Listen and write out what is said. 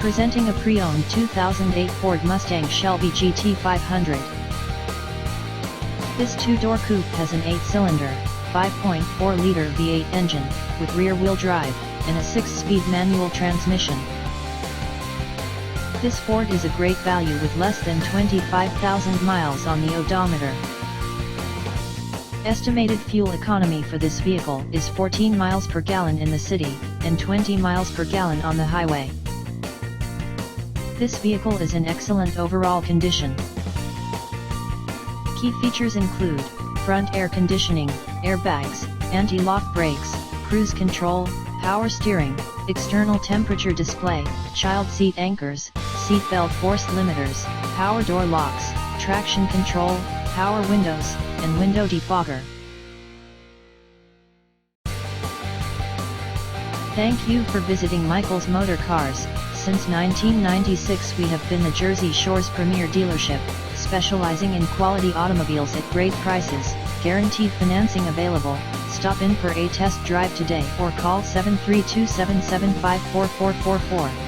Presenting a pre-owned 2008 Ford Mustang Shelby GT500. This two-door coupe has an 8-cylinder, 5.4-liter V8 engine, with rear-wheel drive, and a 6-speed manual transmission. This Ford is a great value with less than 25,000 miles on the odometer. Estimated fuel economy for this vehicle is 14 miles per gallon in the city, and 20 miles per gallon on the highway. This vehicle is in excellent overall condition. Key features include front air conditioning, airbags, anti-lock brakes, cruise control, power steering, external temperature display, child seat anchors, seat belt force limiters, power door locks, traction control, power windows, and window defogger. Thank you for visiting Michael's Motorcars. Since 1996 we have been the Jersey Shore's premier dealership, specializing in quality automobiles at great prices, guaranteed financing available. Stop in for a test drive today or call 732-775-4444.